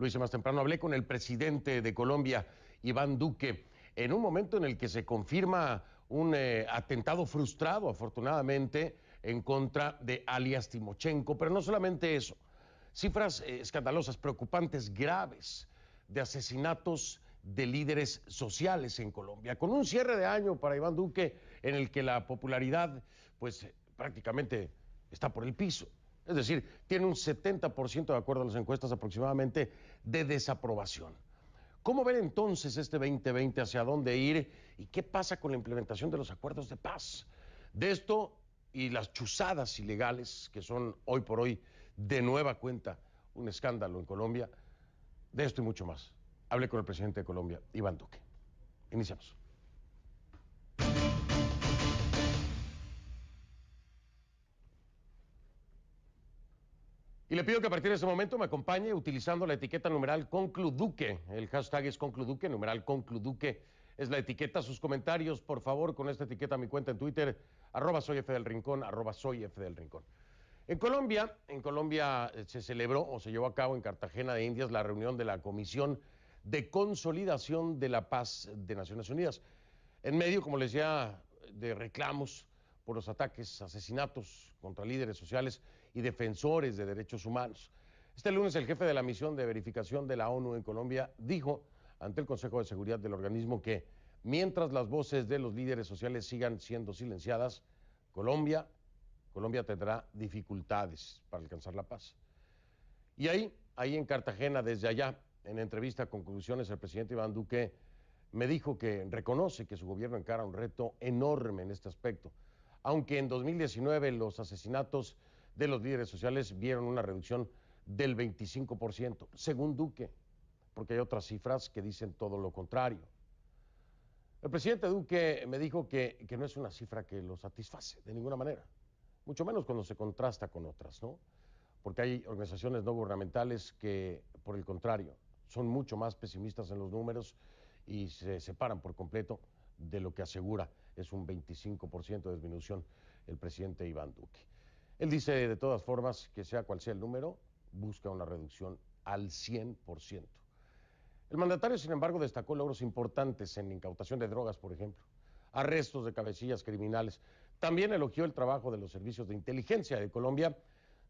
Lo hice más temprano, hablé con el presidente de Colombia, Iván Duque, en un momento en el que se confirma un atentado frustrado, afortunadamente, en contra de alias Timochenko, pero no solamente eso, cifras escandalosas, preocupantes, graves, de asesinatos de líderes sociales en Colombia, con un cierre de año para Iván Duque en el que la popularidad pues prácticamente está por el piso. Es decir, tiene un 70% de acuerdo a las encuestas aproximadamente de desaprobación. ¿Cómo ver entonces este 2020, hacia dónde ir y qué pasa con la implementación de los acuerdos de paz? De esto y las chuzadas ilegales que son hoy por hoy de nueva cuenta un escándalo en Colombia, de esto y mucho más. Hablé con el presidente de Colombia, Iván Duque. Iniciamos. Y le pido que a partir de este momento me acompañe utilizando la etiqueta numeral Concluduque. El hashtag es Concluduque, numeral Concluduque es la etiqueta. Sus comentarios, por favor, con esta etiqueta a mi cuenta en Twitter, @soyfdelrincón, @soyfdelrincón. En Colombia se celebró o se llevó a cabo en Cartagena de Indias la reunión de la Comisión de Consolidación de la Paz de Naciones Unidas. En medio, como les decía, de reclamos por los ataques, asesinatos contra líderes sociales y defensores de derechos humanos. Este lunes el jefe de la misión de verificación de la ONU en Colombia dijo ante el Consejo de Seguridad del organismo que mientras las voces de los líderes sociales sigan siendo silenciadas, Colombia tendrá dificultades para alcanzar la paz. Y ahí en Cartagena, desde allá, en entrevista con Conclusiones, el presidente Iván Duque me dijo que reconoce que su gobierno encara un reto enorme en este aspecto, aunque en 2019 los asesinatos de los líderes sociales vieron una reducción del 25%, según Duque, porque hay otras cifras que dicen todo lo contrario. El presidente Duque me dijo que no es una cifra que lo satisface de ninguna manera, mucho menos cuando se contrasta con otras, ¿no? Porque hay organizaciones no gubernamentales que, por el contrario, son mucho más pesimistas en los números y se separan por completo de lo que asegura es un 25% de disminución el presidente Iván Duque. Él dice, de todas formas, que sea cual sea el número, busca una reducción al 100%. El mandatario, sin embargo, destacó logros importantes en incautación de drogas, por ejemplo, arrestos de cabecillas criminales. También elogió el trabajo de los servicios de inteligencia de Colombia,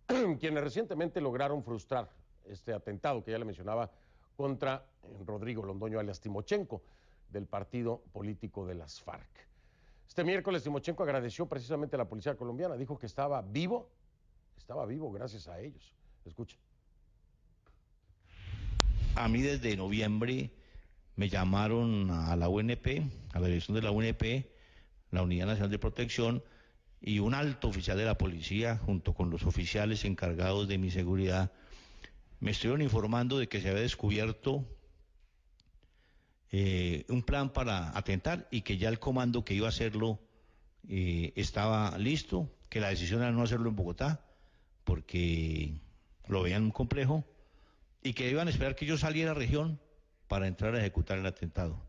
quienes recientemente lograron frustrar este atentado que ya le mencionaba contra Rodrigo Londoño alias Timochenko, del partido político de las FARC. Este miércoles Timochenko agradeció precisamente a la policía colombiana, dijo que estaba vivo gracias a ellos. Escuchen. A mí desde noviembre me llamaron a la UNP, a la dirección de la UNP, la Unidad Nacional de Protección, y un alto oficial de la policía, junto con los oficiales encargados de mi seguridad, me estuvieron informando de que se había descubierto un plan para atentar y que ya el comando que iba a hacerlo estaba listo, que la decisión era no hacerlo en Bogotá, porque lo veían muy complejo, y que iban a esperar que yo saliera a la región para entrar a ejecutar el atentado.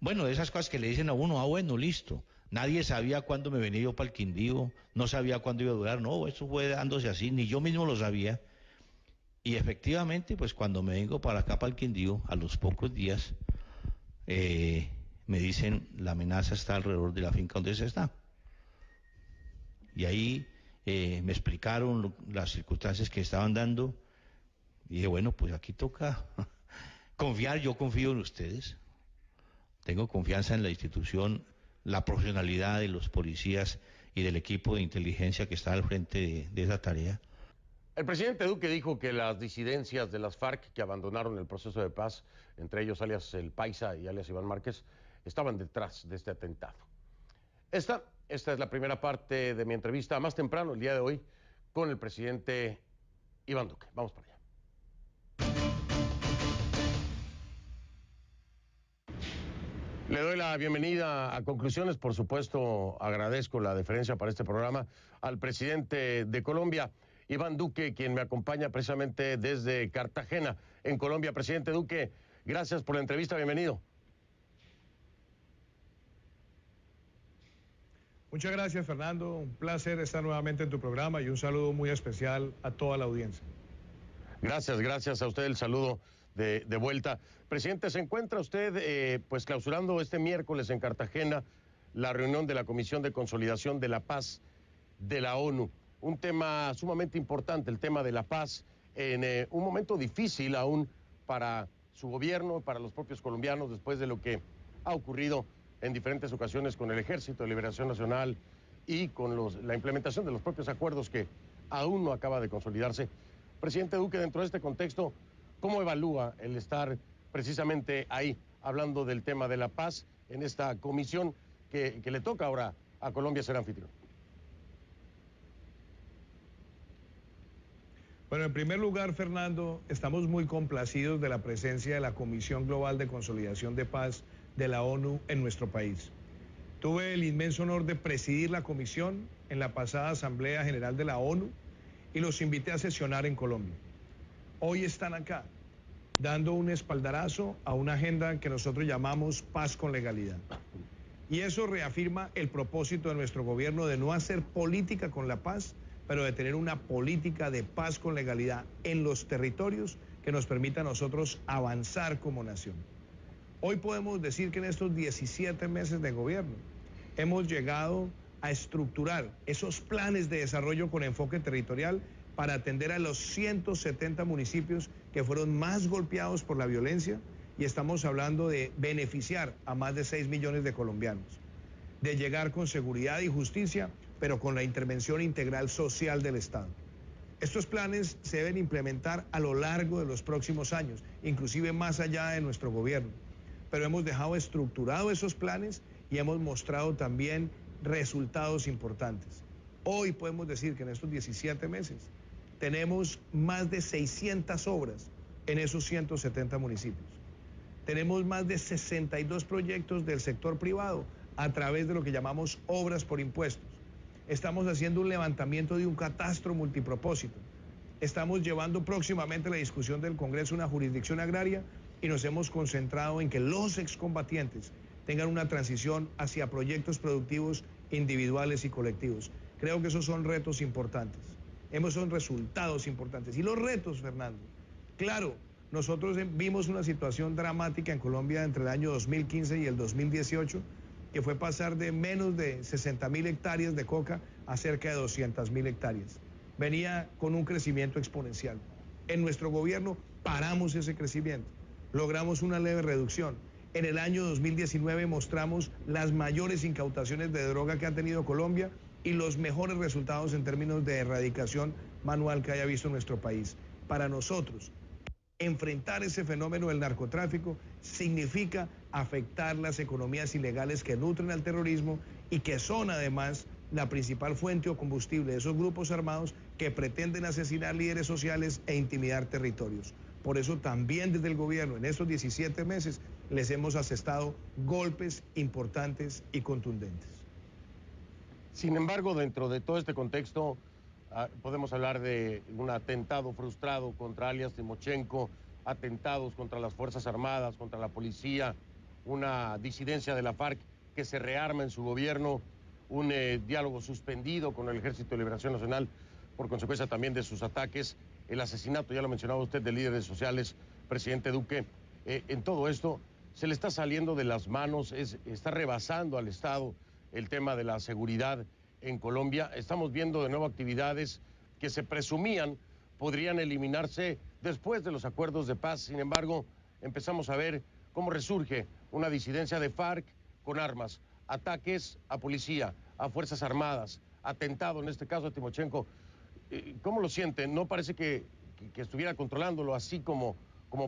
Bueno, de esas cosas que le dicen a uno, bueno, listo. Nadie sabía cuándo me venía yo para el Quindío, no sabía cuándo iba a durar, no, eso fue dándose así, ni yo mismo lo sabía. Y efectivamente, pues cuando me vengo para acá, para el Quindío, a los pocos días, me dicen, la amenaza está alrededor de la finca donde se está. Y ahí me explicaron las circunstancias que estaban dando, y dije, bueno, pues aquí toca confiar, yo confío en ustedes, tengo confianza en la institución, la profesionalidad de los policías y del equipo de inteligencia que está al frente de esa tarea. El presidente Duque dijo que las disidencias de las FARC que abandonaron el proceso de paz, entre ellos alias El Paisa y alias Iván Márquez, estaban detrás de este atentado. Esta es la primera parte de mi entrevista más temprano, el día de hoy, con el presidente Iván Duque. Vamos para allá. Le doy la bienvenida a Conclusiones. Por supuesto, agradezco la deferencia para este programa al presidente de Colombia, Iván Duque, quien me acompaña precisamente desde Cartagena, en Colombia. Presidente Duque, gracias por la entrevista. Bienvenido. Muchas gracias, Fernando. Un placer estar nuevamente en tu programa y un saludo muy especial a toda la audiencia. Gracias a usted el saludo de vuelta. Presidente, ¿se encuentra usted pues clausurando este miércoles en Cartagena la reunión de la Comisión de Consolidación de la Paz de la ONU? Un tema sumamente importante, el tema de la paz, en un momento difícil aún para su gobierno, para los propios colombianos, después de lo que ha ocurrido en diferentes ocasiones con el Ejército de Liberación Nacional y con la implementación de los propios acuerdos que aún no acaba de consolidarse. Presidente Duque, dentro de este contexto, ¿cómo evalúa el estar precisamente ahí hablando del tema de la paz en esta comisión que le toca ahora a Colombia ser anfitrión? Bueno, en primer lugar, Fernando, estamos muy complacidos de la presencia de la Comisión Global de Consolidación de Paz de la ONU en nuestro país. Tuve el inmenso honor de presidir la comisión en la pasada Asamblea General de la ONU y los invité a sesionar en Colombia. Hoy están acá, dando un espaldarazo a una agenda que nosotros llamamos paz con legalidad. Y eso reafirma el propósito de nuestro gobierno de no hacer política con la paz, pero de tener una política de paz con legalidad en los territorios que nos permita a nosotros avanzar como nación. Hoy podemos decir que en estos 17 meses de gobierno hemos llegado a estructurar esos planes de desarrollo con enfoque territorial para atender a los 170 municipios que fueron más golpeados por la violencia, y estamos hablando de beneficiar a más de 6 millones de colombianos, de llegar con seguridad y justicia, pero con la intervención integral social del Estado. Estos planes se deben implementar a lo largo de los próximos años, inclusive más allá de nuestro gobierno. Pero hemos dejado estructurados esos planes y hemos mostrado también resultados importantes. Hoy podemos decir que en estos 17 meses tenemos más de 600 obras en esos 170 municipios. Tenemos más de 62 proyectos del sector privado a través de lo que llamamos obras por impuestos. Estamos haciendo un levantamiento de un catastro multipropósito. Estamos llevando próximamente la discusión del Congreso una jurisdicción agraria y nos hemos concentrado en que los excombatientes tengan una transición hacia proyectos productivos individuales y colectivos. Creo que esos son retos importantes. Son resultados importantes. Y los retos, Fernando, claro, nosotros vimos una situación dramática en Colombia entre el año 2015 y el 2018, que fue pasar de menos de 60.000 hectáreas de coca a cerca de 200.000 hectáreas. Venía con un crecimiento exponencial. En nuestro gobierno paramos ese crecimiento, logramos una leve reducción. En el año 2019 mostramos las mayores incautaciones de droga que ha tenido Colombia y los mejores resultados en términos de erradicación manual que haya visto nuestro país. Para nosotros, enfrentar ese fenómeno del narcotráfico significa afectar las economías ilegales que nutren al terrorismo y que son además la principal fuente o combustible de esos grupos armados que pretenden asesinar líderes sociales e intimidar territorios. Por eso también desde el gobierno en estos 17 meses les hemos asestado golpes importantes y contundentes. Sin embargo, dentro de todo este contexto, podemos hablar de un atentado frustrado contra alias Timochenko, atentados contra las Fuerzas Armadas, contra la policía, una disidencia de la FARC que se rearma en su gobierno, un diálogo suspendido con el Ejército de Liberación Nacional por consecuencia también de sus ataques, el asesinato, ya lo mencionaba usted, de líderes sociales, presidente Duque. En todo esto se le está saliendo de las manos, está rebasando al Estado el tema de la seguridad en Colombia. Estamos viendo de nuevo actividades que se presumían podrían eliminarse después de los acuerdos de paz. Sin embargo, empezamos a ver cómo resurge una disidencia de FARC con armas, ataques a policía, a Fuerzas Armadas, atentado en este caso a Timochenko. ¿Cómo lo siente? ¿No parece que estuviera controlándolo así como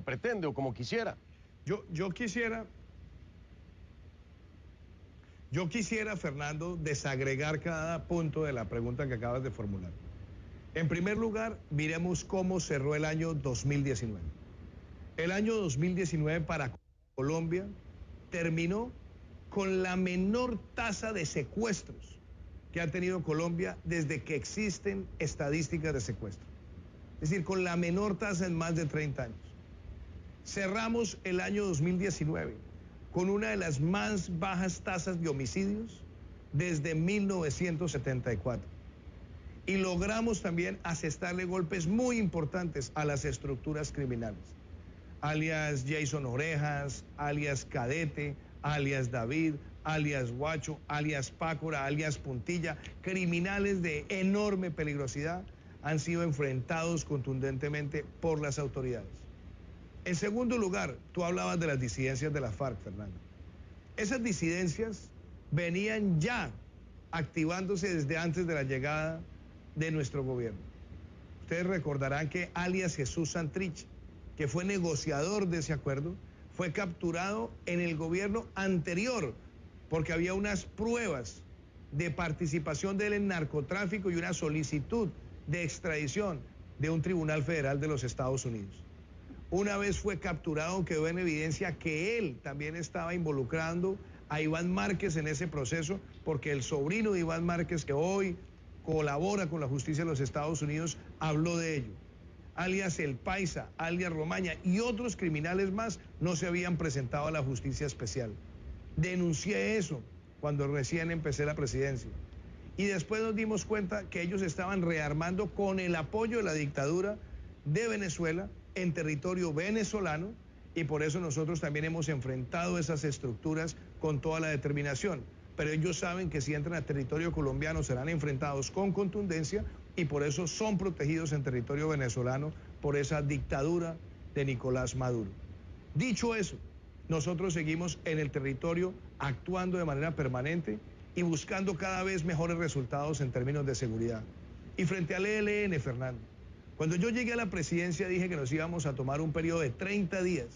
pretende o como quisiera? Yo quisiera, Fernando, desagregar cada punto de la pregunta que acabas de formular. En primer lugar, miremos cómo cerró el año 2019. El año 2019 para Colombia terminó con la menor tasa de secuestros que ha tenido Colombia desde que existen estadísticas de secuestro. Es decir, con la menor tasa en más de 30 años. Cerramos el año 2019 con una de las más bajas tasas de homicidios desde 1974. y logramos también asestarle golpes muy importantes a las estructuras criminales, alias Jason Orejas, alias Cadete, alias David, alias Guacho, alias Pácora, alias Puntilla, criminales de enorme peligrosidad, han sido enfrentados contundentemente por las autoridades. En segundo lugar, tú hablabas de las disidencias de la FARC, Fernando. Esas disidencias venían ya activándose desde antes de la llegada de nuestro gobierno. Ustedes recordarán que alias Jesús Santrich, que fue negociador de ese acuerdo, fue capturado en el gobierno anterior porque había unas pruebas de participación de él en narcotráfico y una solicitud de extradición de un tribunal federal de los Estados Unidos. Una vez fue capturado, quedó en evidencia que él también estaba involucrando a Iván Márquez en ese proceso, porque el sobrino de Iván Márquez, que hoy colabora con la justicia de los Estados Unidos, habló de ello. Alias El Paisa, alias Romaña y otros criminales más no se habían presentado a la justicia especial. Denuncié eso cuando recién empecé la presidencia. Y después nos dimos cuenta que ellos estaban rearmando con el apoyo de la dictadura de Venezuela en territorio venezolano, y por eso nosotros también hemos enfrentado esas estructuras con toda la determinación. Pero ellos saben que si entran a territorio colombiano serán enfrentados con contundencia, y por eso son protegidos en territorio venezolano por esa dictadura de Nicolás Maduro. Dicho eso, nosotros seguimos en el territorio actuando de manera permanente y buscando cada vez mejores resultados en términos de seguridad. Y frente al ELN, Fernando, cuando yo llegué a la presidencia dije que nos íbamos a tomar un periodo de 30 días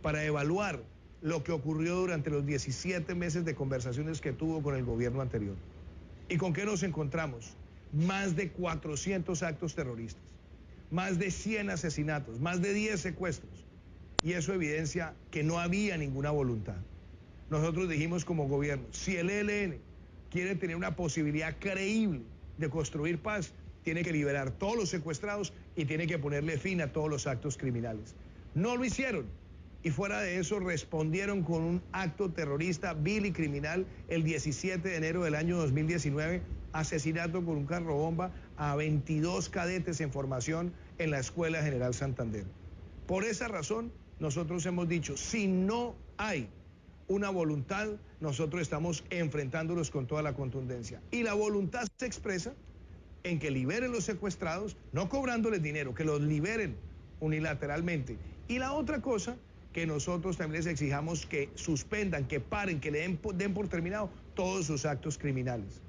para evaluar lo que ocurrió durante los 17 meses de conversaciones que tuvo con el gobierno anterior. ¿Y con qué nos encontramos? Más de 400 actos terroristas, más de 100 asesinatos, más de 10 secuestros. Y eso evidencia que no había ninguna voluntad. Nosotros dijimos como gobierno, si el ELN quiere tener una posibilidad creíble de construir paz, tiene que liberar todos los secuestrados y tiene que ponerle fin a todos los actos criminales. No lo hicieron, y fuera de eso respondieron con un acto terrorista vil y criminal el 17 de enero del año 2019, asesinato con un carro bomba a 22 cadetes en formación en la Escuela General Santander. Por esa razón, nosotros hemos dicho, si no hay una voluntad, nosotros estamos enfrentándolos con toda la contundencia. Y la voluntad se expresa en que liberen los secuestrados, no cobrándoles dinero, que los liberen unilateralmente. Y la otra cosa, que nosotros también les exijamos que suspendan, que paren, que den por terminado todos sus actos criminales.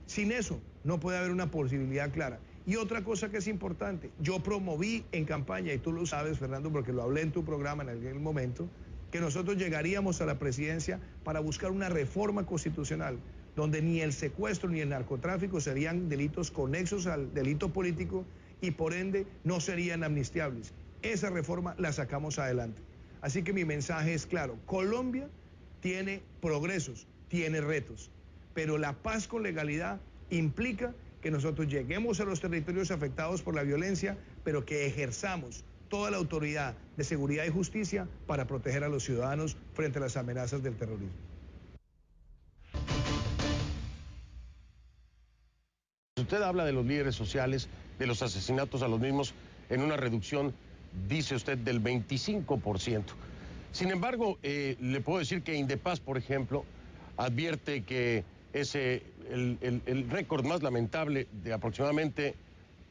Sin eso, no puede haber una posibilidad clara. Y otra cosa que es importante, yo promoví en campaña, y tú lo sabes, Fernando, porque lo hablé en tu programa en aquel momento, que nosotros llegaríamos a la presidencia para buscar una reforma constitucional donde ni el secuestro ni el narcotráfico serían delitos conexos al delito político y por ende no serían amnistiables. Esa reforma la sacamos adelante. Así que mi mensaje es claro, Colombia tiene progresos, tiene retos, pero la paz con legalidad implica que nosotros lleguemos a los territorios afectados por la violencia, pero que ejerzamos toda la autoridad de seguridad y justicia para proteger a los ciudadanos frente a las amenazas del terrorismo. Usted habla de los líderes sociales, de los asesinatos a los mismos, en una reducción, dice usted, del 25%. Sin embargo, le puedo decir que Indepaz, por ejemplo, advierte que es el récord más lamentable de aproximadamente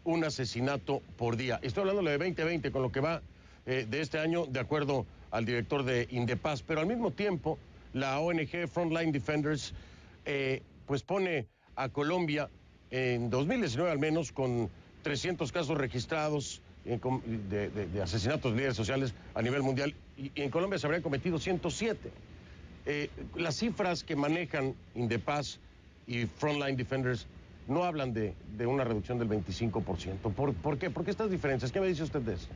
un asesinato por día. Estoy hablando de 2020, con lo que va de este año, de acuerdo al director de Indepaz. Pero al mismo tiempo, la ONG Frontline Defenders pues pone a Colombia en 2019 al menos con 300 casos registrados de asesinatos de líderes sociales a nivel mundial, y en Colombia se habrían cometido 107. Las cifras que manejan Indepaz y Frontline Defenders no hablan de una reducción del 25%. ¿Por qué? ¿Por qué estas diferencias? ¿Qué me dice usted de eso?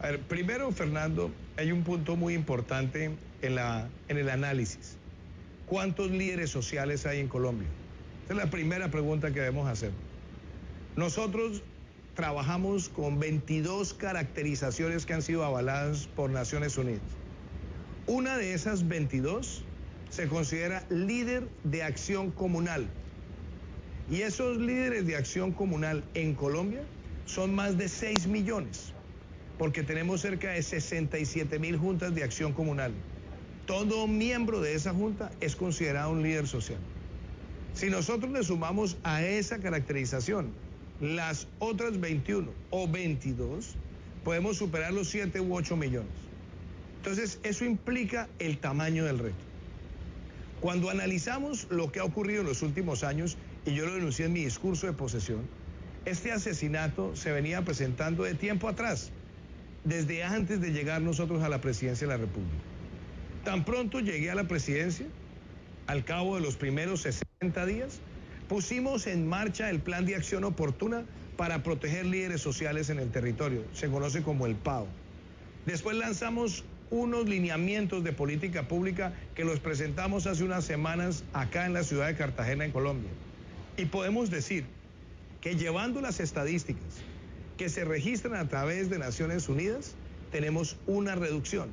A ver, primero, Fernando, hay un punto muy importante en el análisis. ¿Cuántos líderes sociales hay en Colombia? Esa es la primera pregunta que debemos hacer. Nosotros trabajamos con 22 caracterizaciones que han sido avaladas por Naciones Unidas. Una de esas 22 se considera líder de acción comunal. Y esos líderes de acción comunal en Colombia son más de 6 millones, porque tenemos cerca de 67.000 juntas de acción comunal. Todo miembro de esa junta es considerado un líder social. Si nosotros le sumamos a esa caracterización las otras 21 o 22, podemos superar los 7 u 8 millones. Entonces, eso implica el tamaño del reto. Cuando analizamos lo que ha ocurrido en los últimos años, y yo lo denuncié en mi discurso de posesión, este asesinato se venía presentando de tiempo atrás, desde antes de llegar nosotros a la presidencia de la República. Tan pronto llegué a la presidencia, al cabo de los primeros 60 días, pusimos en marcha el Plan de Acción Oportuna para proteger líderes sociales en el territorio, se conoce como el PAO. Después lanzamos unos lineamientos de política pública que los presentamos hace unas semanas acá en la ciudad de Cartagena, en Colombia. Y podemos decir que llevando las estadísticas que se registran a través de Naciones Unidas, tenemos una reducción.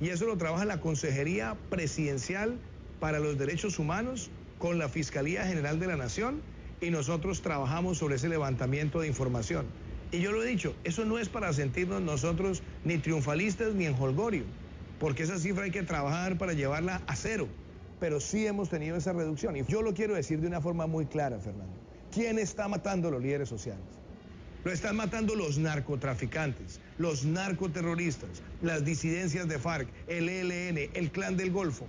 Y eso lo trabaja la Consejería Presidencial para los Derechos Humanos con la Fiscalía General de la Nación, y nosotros trabajamos sobre ese levantamiento de información. Y yo lo he dicho, eso no es para sentirnos nosotros ni triunfalistas ni enjolgorio, porque esa cifra hay que trabajar para llevarla a cero, pero sí hemos tenido esa reducción. Y yo lo quiero decir de una forma muy clara, Fernando. ¿Quién está matando a los líderes sociales? Lo están matando los narcotraficantes, los narcoterroristas, las disidencias de FARC, el ELN, el Clan del Golfo.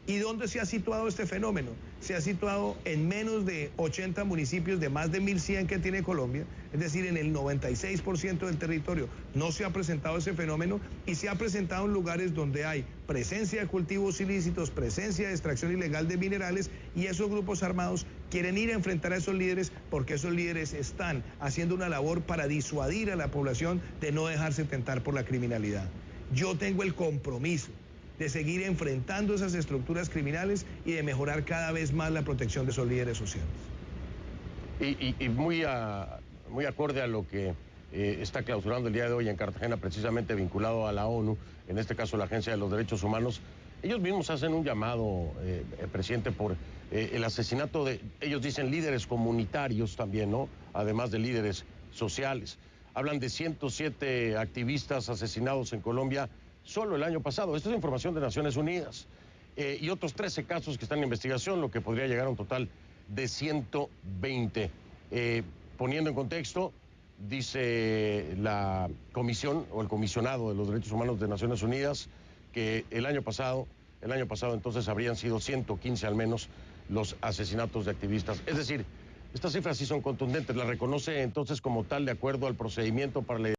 ¿Y dónde se ha situado este fenómeno? Se ha situado en menos de 80 municipios de más de 1.100 que tiene Colombia, es decir, en el 96% del territorio. No se ha presentado ese fenómeno, y se ha presentado en lugares donde hay presencia de cultivos ilícitos, presencia de extracción ilegal de minerales, y esos grupos armados quieren ir a enfrentar a esos líderes porque esos líderes están haciendo una labor para disuadir a la población de no dejarse tentar por la criminalidad. Yo tengo el compromiso de seguir enfrentando esas estructuras criminales y de mejorar cada vez más la protección de esos líderes sociales. Y muy acorde a lo que está clausurando el día de hoy en Cartagena, precisamente vinculado a la ONU, en este caso la Agencia de los Derechos Humanos, ellos mismos hacen un llamado, presidente, por el asesinato de, ellos dicen, líderes comunitarios también, ¿no? Además de líderes sociales. Hablan de 107 activistas asesinados en Colombia solo el año pasado. Esto es información de Naciones Unidas. Y otros 13 casos que están en investigación, lo que podría llegar a un total de 120. Poniendo en contexto, dice la comisión o el comisionado de los derechos humanos de Naciones Unidas que el año pasado entonces habrían sido 115 al menos los asesinatos de activistas. Es decir, estas cifras sí son contundentes. La reconoce entonces como tal de acuerdo al procedimiento para la